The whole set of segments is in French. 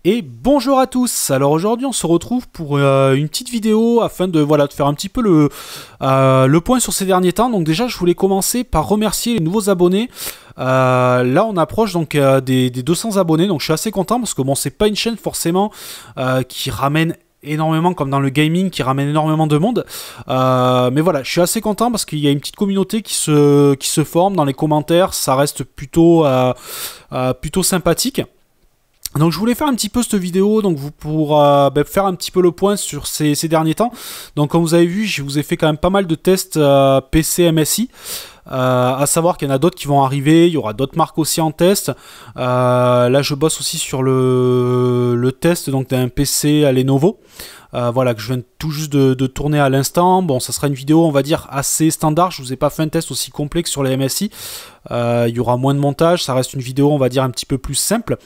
Et bonjour à tous. Alors aujourd'hui on se retrouve pour une petite vidéo afin de de faire un petit peu le point sur ces derniers temps. Donc déjà je voulais commencer par remercier les nouveaux abonnés. Là on approche donc des 200 abonnés, donc je suis assez content parce que bon, c'est pas une chaîne forcément qui ramène énormément comme dans le gaming, qui ramène énormément de monde, mais voilà, je suis assez content parce qu'il y a une petite communauté qui se forme dans les commentaires. Ça reste plutôt sympathique. Donc je voulais faire un petit peu cette vidéo donc pour faire un petit peu le point sur ces derniers temps. Donc comme vous avez vu, je vous ai fait quand même pas mal de tests PC MSI. À savoir qu'il y en a d'autres qui vont arriver, il y aura d'autres marques aussi en test. Là je bosse aussi sur le test donc d'un PC à Lenovo. Voilà, que je viens tout juste de tourner à l'instant. Bon, ça sera une vidéo, on va dire, assez standard. Je vous ai pas fait un test aussi complet que sur les MSI. Il y aura moins de montage, ça reste une vidéo, on va dire, un petit peu plus simple.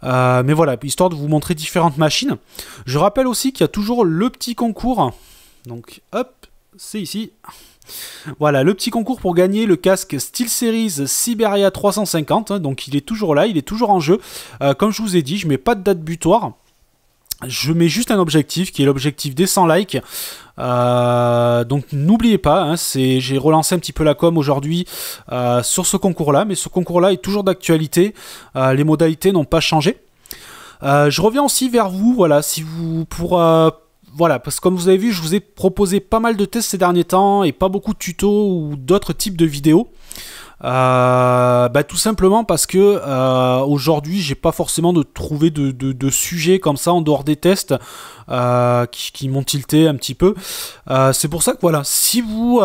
Mais voilà, histoire de vous montrer différentes machines. Je rappelle aussi qu'il y a toujours le petit concours. Donc, hop, c'est ici. Voilà, le petit concours pour gagner le casque SteelSeries Siberia 350. Donc, il est toujours là, il est toujours en jeu. Comme je vous ai dit, je mets pas de date butoir. Je mets juste un objectif qui est l'objectif des 100 likes. Donc n'oubliez pas, hein, j'ai relancé un petit peu la com aujourd'hui sur ce concours-là, mais ce concours-là est toujours d'actualité. Les modalités n'ont pas changé. Je reviens aussi vers vous, voilà, si vous voilà, parce que comme vous avez vu, je vous ai proposé pas mal de tests ces derniers temps et pas beaucoup de tutos ou d'autres types de vidéos. Tout simplement parce que aujourd'hui j'ai pas forcément trouvé de sujets comme ça en dehors des tests qui m'ont tilté un petit peu. C'est pour ça que voilà, si vous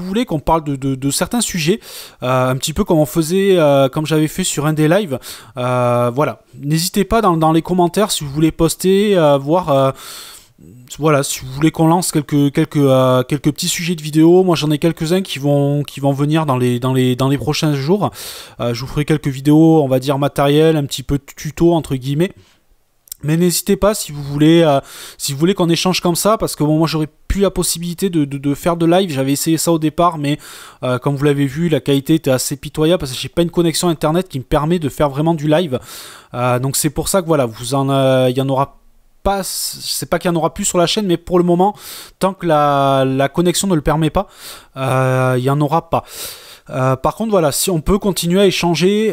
voulez qu'on parle de certains sujets, un petit peu comme on faisait, comme j'avais fait sur un des lives, voilà, n'hésitez pas dans les commentaires si vous voulez poster, voir. Voilà, si vous voulez qu'on lance quelques petits sujets de vidéo, moi j'en ai quelques-uns qui vont venir dans les prochains jours. Je vous ferai quelques vidéos, on va dire matériel, un petit peu tuto entre guillemets. Mais n'hésitez pas si vous voulez qu'on échange comme ça, parce que bon, moi j'aurais plus la possibilité de faire de live. J'avais essayé ça au départ, mais comme vous l'avez vu, la qualité était assez pitoyable parce que j'ai pas une connexion internet qui me permet de faire vraiment du live. Donc c'est pour ça que voilà, il y en aura. C'est pas qu'il y en aura plus sur la chaîne, mais pour le moment, tant que la connexion ne le permet pas, il n'y en aura pas. Par contre, voilà, si on peut continuer à échanger,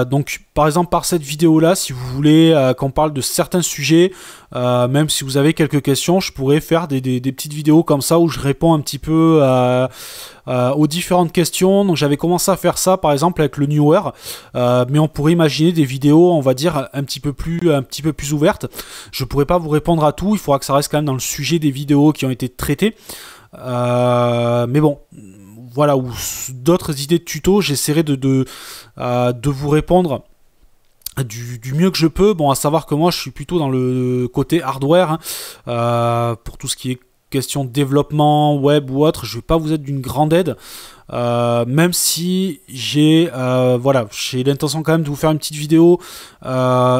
donc par exemple par cette vidéo là, si vous voulez qu'on parle de certains sujets, même si vous avez quelques questions, je pourrais faire des petites vidéos comme ça où je réponds un petit peu aux différentes questions. Donc j'avais commencé à faire ça par exemple avec le Newer, mais on pourrait imaginer des vidéos, on va dire un petit peu plus ouvertes. Je pourrais pas vous répondre à tout, il faudra que ça reste quand même dans le sujet des vidéos qui ont été traitées, mais bon, voilà, ou d'autres idées de tuto, j'essaierai de vous répondre du mieux que je peux. Bon, à savoir que moi je suis plutôt dans le côté hardware, hein, pour tout ce qui est question de développement web ou autre, je vais pas vous être d'une grande aide, même si j'ai l'intention quand même de vous faire une petite vidéo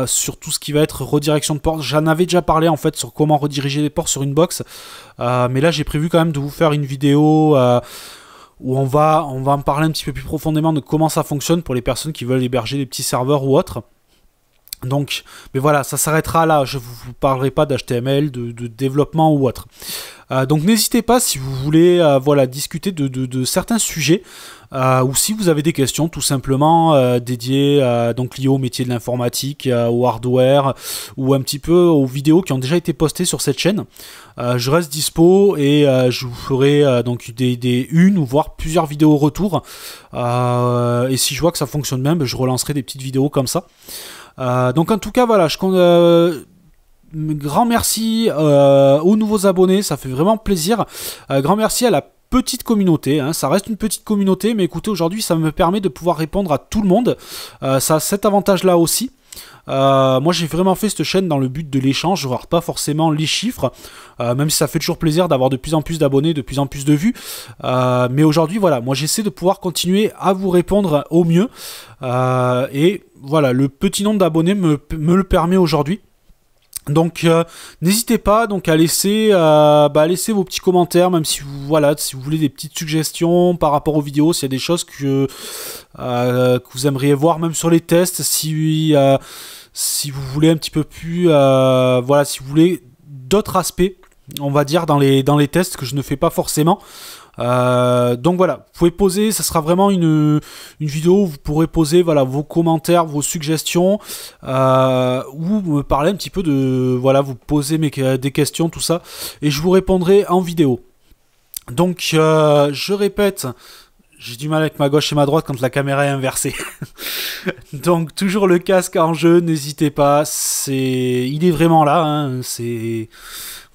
sur tout ce qui va être redirection de ports. J'en avais déjà parlé en fait sur comment rediriger les ports sur une box, mais là j'ai prévu quand même de vous faire une vidéo où on va en parler un petit peu plus profondément de comment ça fonctionne pour les personnes qui veulent héberger des petits serveurs ou autres. Donc, mais voilà, ça s'arrêtera là. Je vous parlerai pas d'HTML, de développement ou autre. Donc n'hésitez pas si vous voulez discuter de certains sujets, ou si vous avez des questions tout simplement dédiées donc liées au métier de l'informatique, au hardware, ou un petit peu aux vidéos qui ont déjà été postées sur cette chaîne. Je reste dispo et je vous ferai donc une ou voire plusieurs vidéos retour. Et si je vois que ça fonctionne bien, je relancerai des petites vidéos comme ça. Donc en tout cas voilà, grand merci aux nouveaux abonnés, ça fait vraiment plaisir. Grand merci à la petite communauté, hein, ça reste une petite communauté, mais écoutez, aujourd'hui ça me permet de pouvoir répondre à tout le monde. Ça a cet avantage là aussi. Moi j'ai vraiment fait cette chaîne dans le but de l'échange, je regarde pas forcément les chiffres, même si ça fait toujours plaisir d'avoir de plus en plus d'abonnés, de plus en plus de vues, mais aujourd'hui voilà, moi j'essaie de pouvoir continuer à vous répondre au mieux, et voilà, le petit nombre d'abonnés me le permet aujourd'hui. Donc n'hésitez pas donc à laisser vos petits commentaires, même si vous voulez des petites suggestions par rapport aux vidéos, s'il y a des choses que vous aimeriez voir, même sur les tests, si vous voulez un petit peu plus, voilà, si vous voulez d'autres aspects, on va dire, dans les tests que je ne fais pas forcément. Donc voilà, vous pouvez poser, ça sera vraiment une vidéo où vous pourrez poser voilà, vos commentaires, vos suggestions, ou me parler un petit peu de, voilà, vous poser des questions, tout ça, et je vous répondrai en vidéo. Donc je répète, j'ai du mal avec ma gauche et ma droite quand la caméra est inversée. Donc toujours le casque en jeu, n'hésitez pas, il est vraiment là, hein,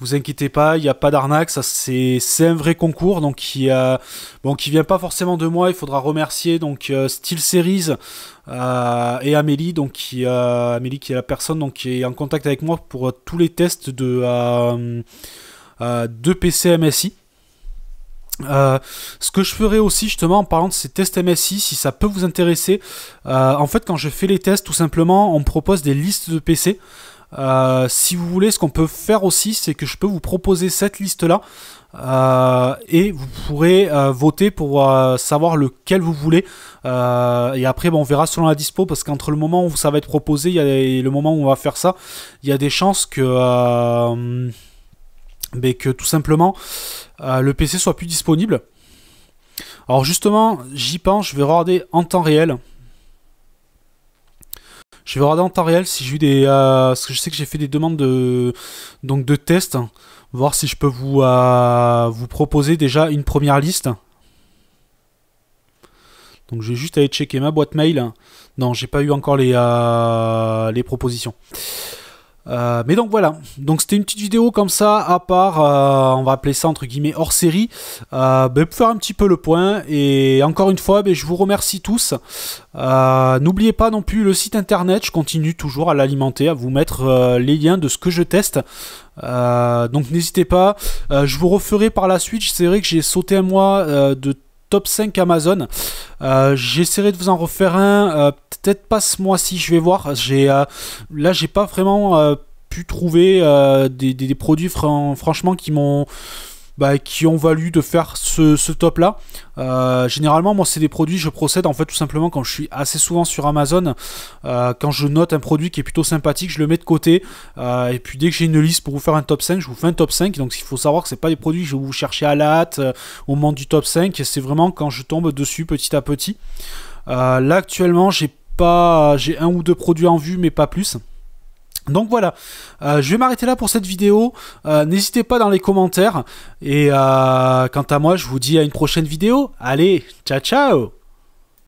vous inquiétez pas, il n'y a pas d'arnaque, ça c'est un vrai concours, donc qui vient pas forcément de moi, il faudra remercier donc SteelSeries et Amélie, donc Amélie qui est la personne donc qui est en contact avec moi pour tous les tests de PC MSI. Ce que je ferai aussi justement en parlant de ces tests MSI, si ça peut vous intéresser, en fait quand je fais les tests tout simplement on me propose des listes de PC. Si vous voulez, ce qu'on peut faire aussi, c'est que je peux vous proposer cette liste-là et vous pourrez voter pour savoir lequel vous voulez. Et après, bon, on verra selon la dispo, parce qu'entre le moment où ça va être proposé et le moment où on va faire ça, il y a des chances que tout simplement le PC soit plus disponible. Alors justement, j'y pense, je vais regarder en temps réel. Je vais regarder en temps réel si j'ai eu des... parce que je sais que j'ai fait des demandes de tests. Voir si je peux vous proposer déjà une première liste. Donc je vais juste aller checker ma boîte mail. Non, j'ai pas eu encore les propositions. Mais donc voilà, donc c'était une petite vidéo comme ça, à part, on va appeler ça entre guillemets hors série, pour faire un petit peu le point, et encore une fois, je vous remercie tous. N'oubliez pas non plus le site internet, je continue toujours à l'alimenter, à vous mettre les liens de ce que je teste. Donc n'hésitez pas, je vous referai par la suite, c'est vrai que j'ai sauté un mois de top 5 Amazon. J'essaierai de vous en refaire un, peut-être pas ce mois-ci, je vais voir. Là, j'ai pas vraiment pu trouver des produits franchement qui m'ont qui ont valu de faire ce top là. Généralement moi c'est des produits, je procède en fait tout simplement quand je suis assez souvent sur Amazon, quand je note un produit qui est plutôt sympathique, je le mets de côté, et puis dès que j'ai une liste pour vous faire un top 5, je vous fais un top 5. Donc il faut savoir que c'est pas des produits que je vais vous chercher à la hâte au moment du top 5, c'est vraiment quand je tombe dessus petit à petit. Là actuellement j'ai un ou deux produits en vue mais pas plus. Donc voilà, je vais m'arrêter là pour cette vidéo. N'hésitez pas dans les commentaires. Et quant à moi, je vous dis à une prochaine vidéo. Allez, ciao ciao!